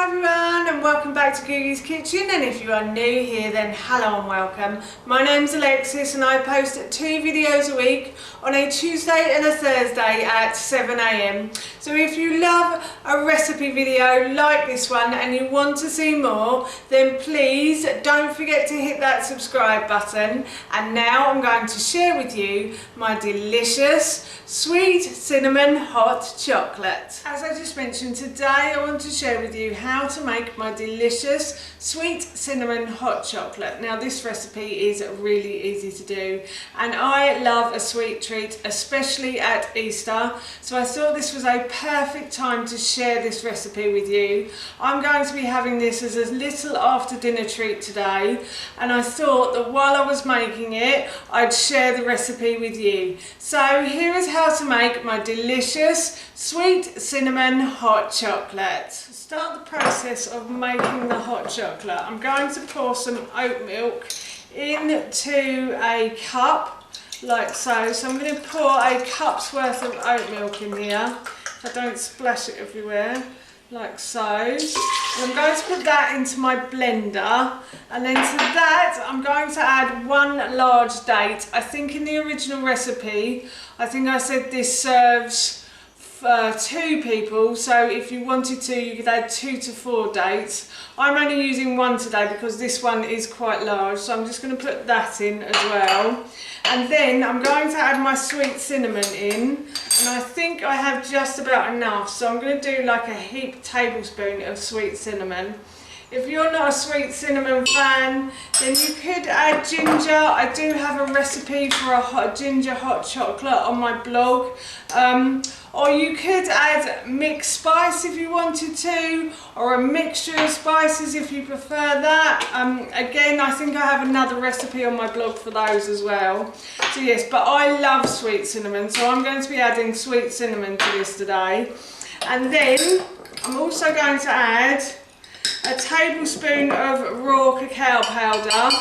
Hi everyone and welcome back to Googie's Kitchen, and if you are new here then hello and welcome. My name's Alexis and I post 2 videos a week on a Tuesday and a Thursday at 7 AM. So if you love a recipe video like this one and you want to see more, then please don't forget to hit that subscribe button. And now I'm going to share with you my delicious sweet cinnamon hot chocolate. As I just mentioned, today I want to share with you how to make my delicious sweet cinnamon hot chocolate. Now this recipe is really easy to do and I love a sweet treat, especially at Easter, so I thought this was a perfect time to share this recipe with you. I'm going to be having this as a little after dinner treat today, and I thought that while I was making it I'd share the recipe with you. So here is how to make my delicious sweet cinnamon hot chocolate. To start the process of making the hot chocolate, I'm going to pour some oat milk into a cup like so. So I'm going to pour a cup's worth of oat milk in here, so I don't splash it everywhere, like so. And I'm going to put that into my blender, and then to that I'm going to add 1 large date. I think in the original recipe I think I said this serves 2 people, so if you wanted to you could add 2 to 4 dates. I'm only using 1 today because this one is quite large, so I'm just going to put that in as well. And then I'm going to add my sweet cinnamon in, and I think I have just about enough, so I'm going to do like a heaped tablespoon of sweet cinnamon. If you're not a sweet cinnamon fan, then you could add ginger. I do have a recipe for a ginger hot chocolate on my blog. Or you could add mixed spice if you wanted to, or a mixture of spices if you prefer that. Again, I think I have another recipe on my blog for those as well. So yes, but I love sweet cinnamon, so I'm going to be adding sweet cinnamon to this today. And then I'm also going to add a tablespoon of raw cacao powder.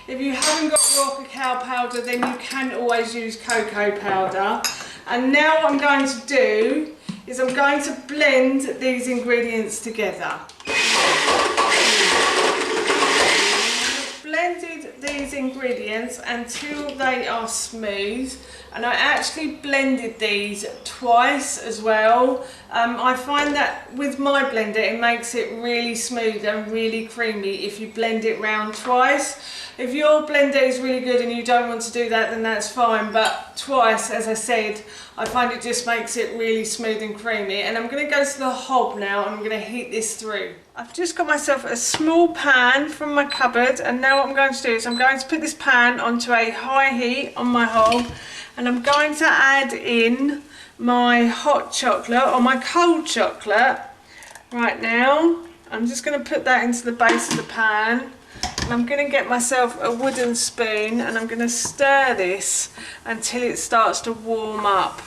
If you haven't got raw cacao powder, then you can always use cocoa powder. And now what I'm going to do is I'm going to blend these ingredients together. Blended these ingredients until they are smooth, and I actually blended these twice as well. I find that with my blender it makes it really smooth and really creamy if you blend it round twice. If your blender is really good and you don't want to do that, then that's fine, but twice, as I said, I find it just makes it really smooth and creamy. And I'm going to go to the hob now and I'm going to heat this through. I've just got myself a small pan from my cupboard, and now what I'm going to do is I'm going to put this pan onto a high heat on my hob, and I'm going to add in my hot chocolate or my cold chocolate right now. I'm just going to put that into the base of the pan. And I'm going to get myself a wooden spoon and I'm going to stir this until it starts to warm up.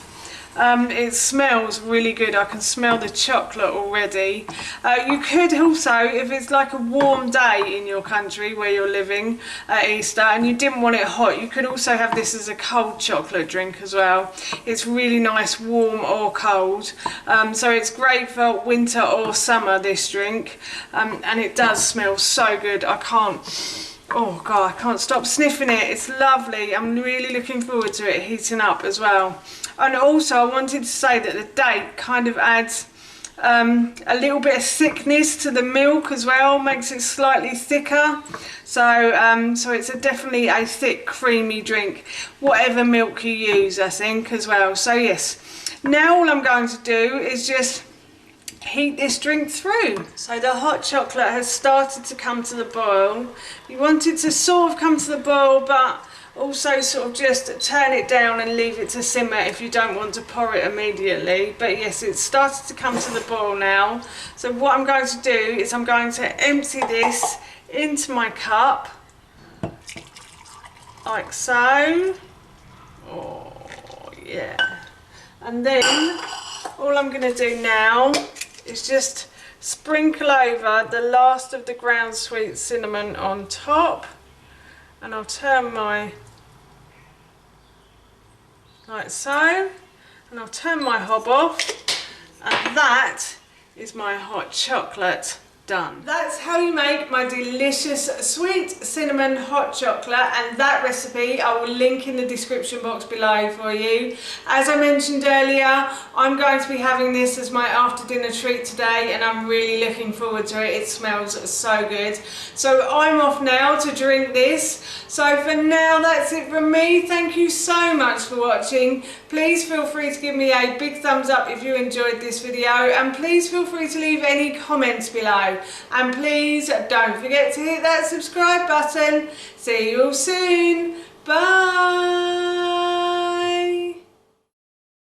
It smells really good. I can smell the chocolate already. You could also, if it's like a warm day in your country where you're living at Easter and you didn't want it hot, you could also have this as a cold chocolate drink as well. It's really nice, warm or cold. So it's great for winter or summer, this drink. And it does smell so good. Oh God, I can't stop sniffing it. It's lovely. I'm really looking forward to it heating up as well. And also I wanted to say that the date kind of adds a little bit of thickness to the milk as well, makes it slightly thicker. So so it's definitely a thick, creamy drink, whatever milk you use, I think, as well. So yes, now all I'm going to do is just heat this drink through. So the hot chocolate has started to come to the boil. You want it to sort of come to the boil, but also sort of just turn it down and leave it to simmer if you don't want to pour it immediately. But yes, it's started to come to the boil now. So what I'm going to do is I'm going to empty this into my cup, like so. Oh yeah. And then all I'm going to do now is just sprinkle over the last of the ground sweet cinnamon on top, and I'll turn my, like so, and I'll turn my hob off, and that is my hot chocolate. done. That's how you make my delicious sweet cinnamon hot chocolate, and that recipe I will link in the description box below for you. As I mentioned earlier, I'm going to be having this as my after dinner treat today, and I'm really looking forward to it. It smells so good. So I'm off now to drink this. So for now, that's it from me. Thank you so much for watching. Please feel free to give me a big thumbs up if you enjoyed this video, and please feel free to leave any comments below. And please don't forget to hit that subscribe button. See you all soon. Bye.